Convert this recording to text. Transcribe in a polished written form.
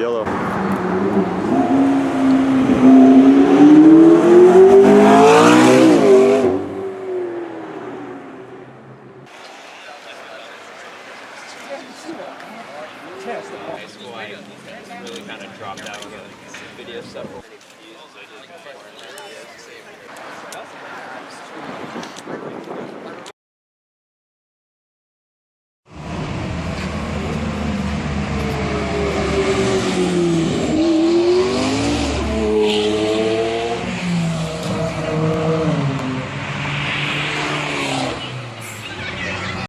yellow. High school, I really kind of dropped out of the video stuff for